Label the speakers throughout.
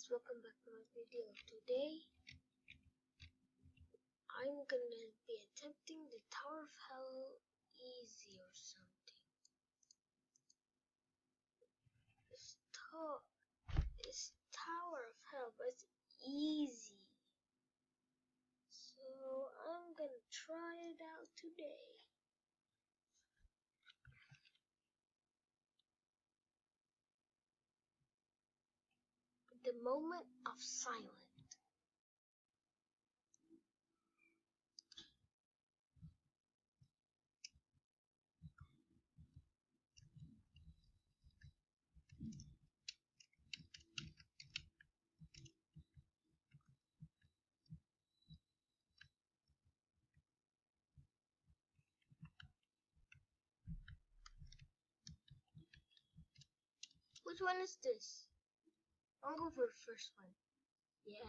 Speaker 1: guys, welcome back to my video. Today I'm gonna be attempting the Tower of Hell easy or something. It's Tower of Hell, but it's easy. So I'm gonna try it out today. The moment of silence. Which one is this? I'll go for the first one. Yeah.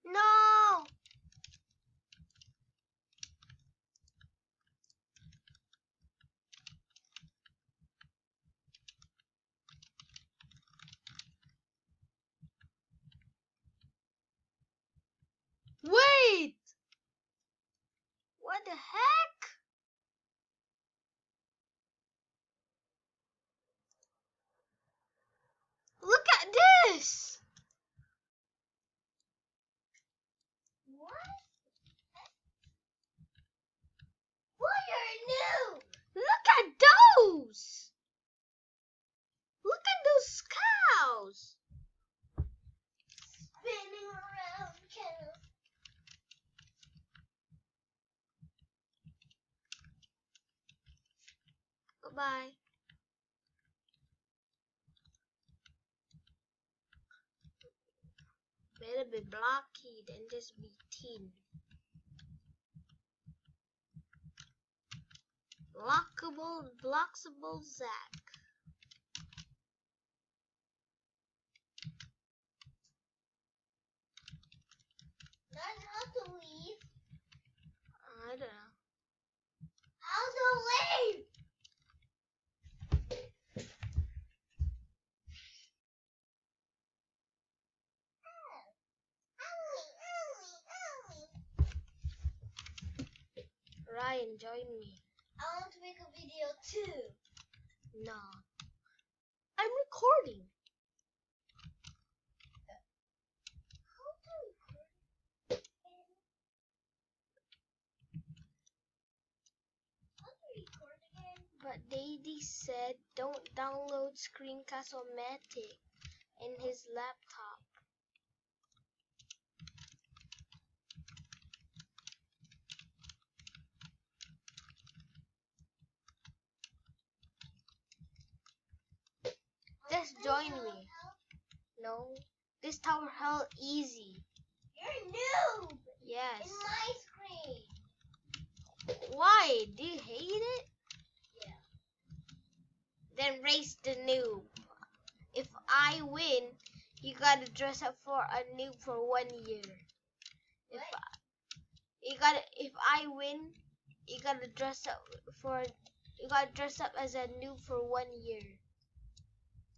Speaker 1: No! Wait! What the heck? Look at this! What? What are new? Look at those! Look at those cows! Spinning around, cows. Goodbye. Better be blocky than just be tin. Blockable Zack. Not how to leave. I don't know. How to leave? Ryan, join me. I want to make a video too. No. I'm recording. How to record? How to record again? But Daddy said don't download Screencast-O-Matic in his laptop. Just join me. No, this Tower Hell easy. You're noob. Yes. In my screen. Why? Do you hate it? Yeah. Then race the noob. If I win, you gotta dress up for a noob for 1 year. If I win, you gotta dress up as a noob for 1 year.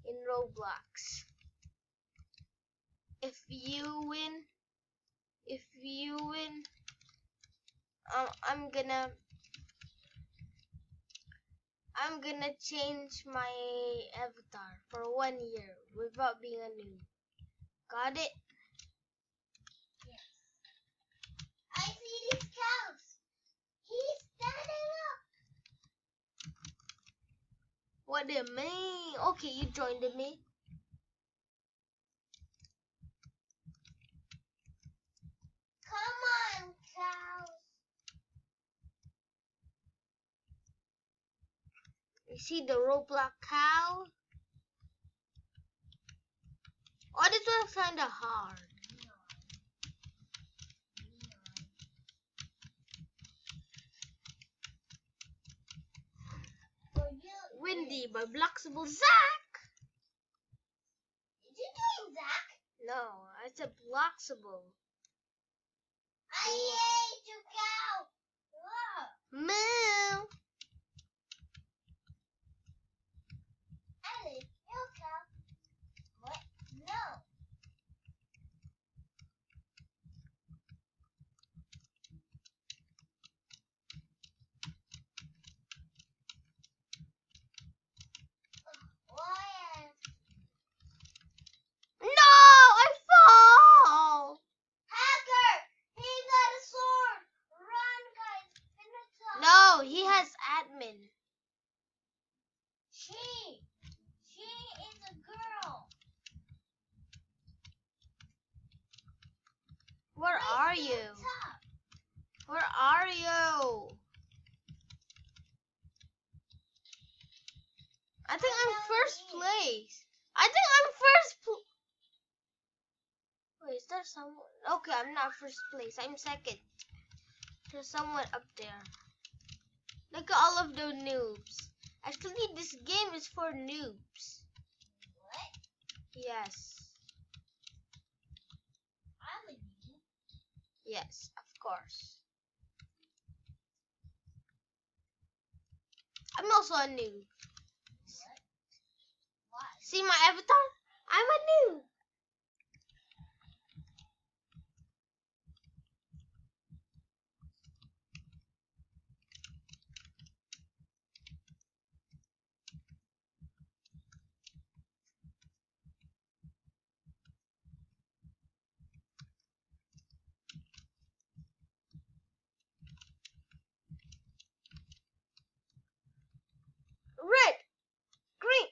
Speaker 1: In Roblox. If you win, I'm gonna change my avatar for 1 year without being a noob. Got it? Yes. I see these cows. He's standing up. What do you mean? Okay, you joined me. Come on, cows. You see the Roblox cow? Oh, this one's kinda hard. Windy by Blockable Zack. Did you join Zack? No, it's a bloxable.
Speaker 2: I hate you, cow.
Speaker 1: Moo.
Speaker 2: I hate you, cow. What? No. Why?
Speaker 1: No, I fall.
Speaker 2: Hacker! He got a sword! Run, guys! Finish up!
Speaker 1: No, he has admin.
Speaker 2: She is a girl.
Speaker 1: Where
Speaker 2: Right
Speaker 1: are
Speaker 2: at the
Speaker 1: you?
Speaker 2: top.
Speaker 1: Where are you? I think I'm first place. I think I'm first place. Wait, is there someone? Okay, I'm not first place. I'm second. There's someone up there. Look at all of the noobs. Actually, this game is for noobs.
Speaker 2: What?
Speaker 1: Yes.
Speaker 2: I'm a noob.
Speaker 1: Yes, of course. I'm also a noob.
Speaker 2: What? Why?
Speaker 1: See my avatar? I'm a noob. Red, green.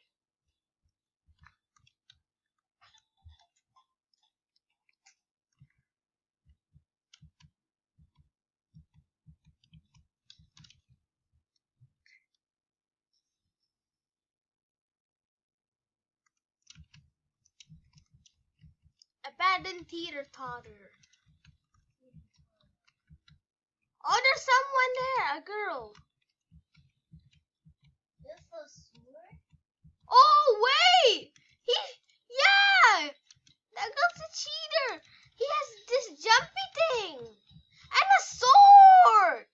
Speaker 1: Abandoned teeter totter. Oh, there's someone there, a girl.
Speaker 2: This a sword?
Speaker 1: Oh, wait! Yeah! That girl's a cheater! He has this jumpy thing! And a sword!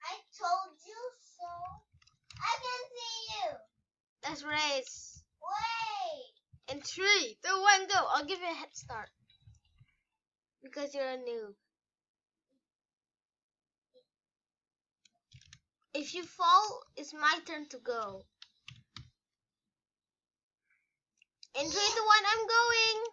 Speaker 2: I told you so. I can see you.
Speaker 1: Let's race.
Speaker 2: Wait.
Speaker 1: In 3, 2, 1, go! I'll give you a head start. Because you're a noob. If you fall, it's my turn to go. In 3, 2, 1, I'm going!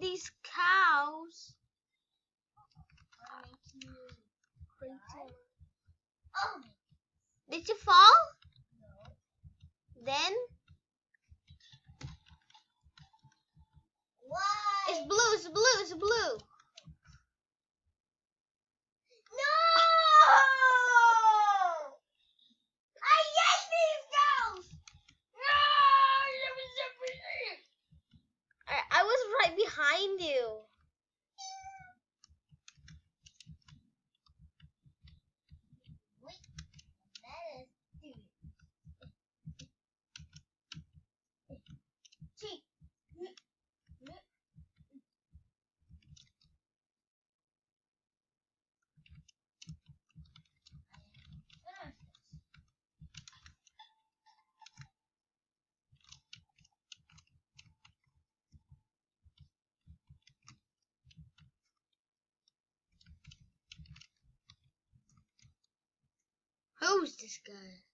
Speaker 1: These cows.
Speaker 2: Oh.
Speaker 1: Did you fall?
Speaker 2: No.
Speaker 1: Then?
Speaker 2: Why?
Speaker 1: It's blue, it's blue, it's blue.
Speaker 2: No! I hate these girls!
Speaker 1: I was right behind you.
Speaker 2: Wait, let us do it. Cheek.
Speaker 1: Who's this guy?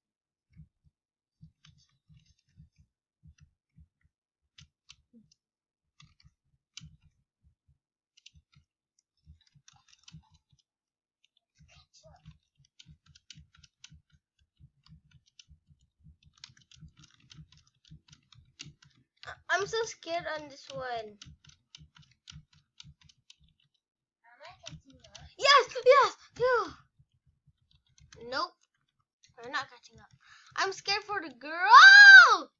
Speaker 1: I'm so scared on this one.
Speaker 2: Am I catching up?
Speaker 1: Yes, yes, yeah. Nope, we're not catching up. I'm scared for the girl.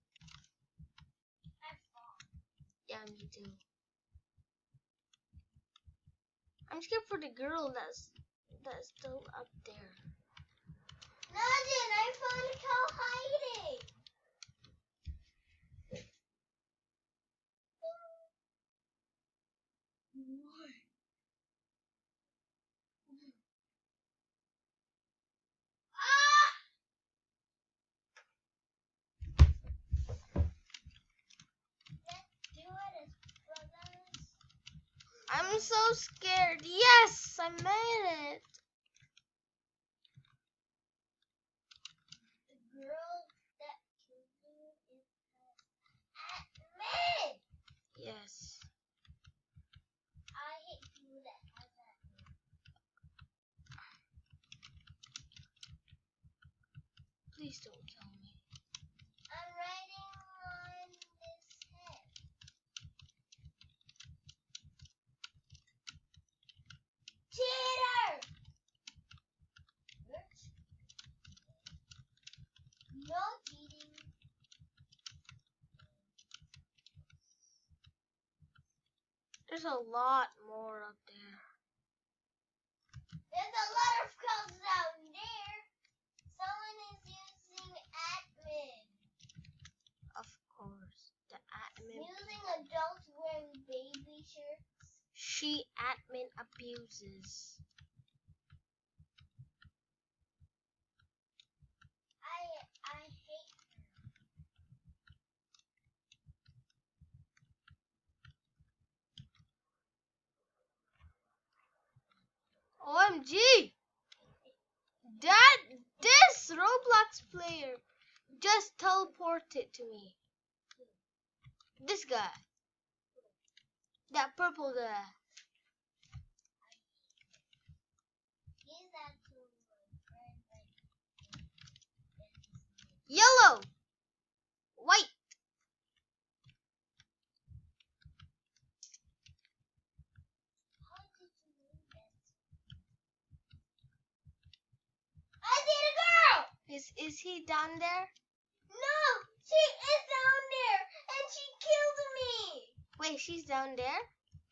Speaker 2: I fall.
Speaker 1: Yeah, me too. I'm scared for the girl that's still up there. I'm so scared. Yes, I made it.
Speaker 2: The girl that killed you is admin.
Speaker 1: Yes.
Speaker 2: I hate people that have admin.
Speaker 1: Please don't kill me.
Speaker 2: I'm writing on this head. Cheater! No cheating.
Speaker 1: There's a lot more up there.
Speaker 2: There's a lot of girls down there. Someone is using admin.
Speaker 1: Of course, the admin.
Speaker 2: Using adults wearing baby shirts.
Speaker 1: She admin abuses.
Speaker 2: I hate
Speaker 1: OMG! This Roblox player just teleported to me. This guy. That purple guy.
Speaker 2: He's actually my friend,
Speaker 1: Yellow. White.
Speaker 2: How did you know that? I see the girl!
Speaker 1: Is he down there?
Speaker 2: No! She is down there! And she killed me!
Speaker 1: Wait, she's down there?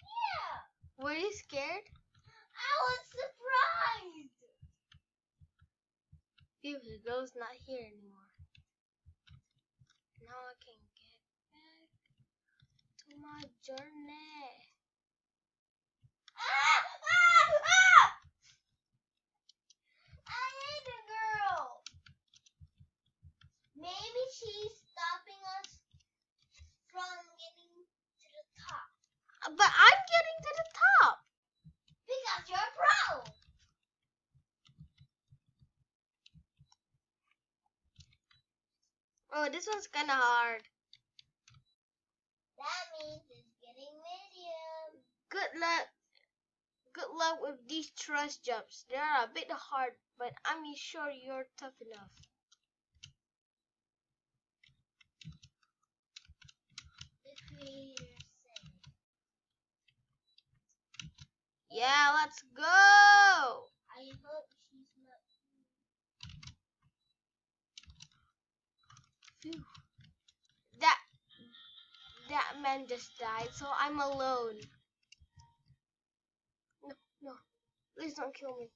Speaker 2: Yeah!
Speaker 1: Were you scared?
Speaker 2: I was surprised!
Speaker 1: Phew, the girl's not here anymore. Now I can get back to my journey.
Speaker 2: Ah! Ah! Ah! I hate the girl! Maybe she's stopping us from getting to the top.
Speaker 1: But I'm getting to the top.
Speaker 2: Because you're a pro!
Speaker 1: Oh, this one's kind of hard.
Speaker 2: That means it's getting medium.
Speaker 1: Good luck. Good luck with these trust jumps. They are a bit hard, but I'm sure you're tough enough.
Speaker 2: The creator said.
Speaker 1: Yeah, let's go.
Speaker 2: I hope she's not.
Speaker 1: Phew. That man just died, so I'm alone. No, please don't kill me.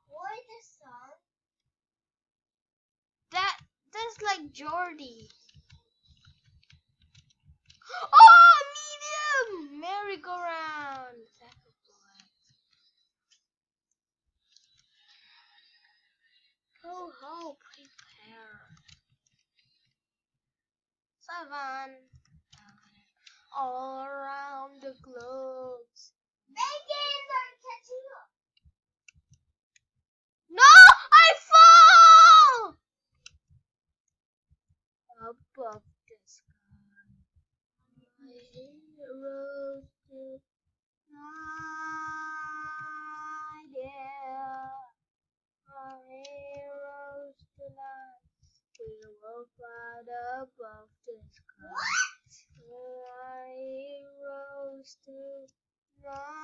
Speaker 2: What is this song?
Speaker 1: That's like Jordy. Oh, medium merry-go-round. Ho ho, prepare. 7. All around the globe.
Speaker 2: Bacons are catching up.
Speaker 1: No, I fall above the sky. My heroes to fly, yeah. My heroes tonight. We will fly above the sky.
Speaker 2: What?
Speaker 1: My heroes to fly.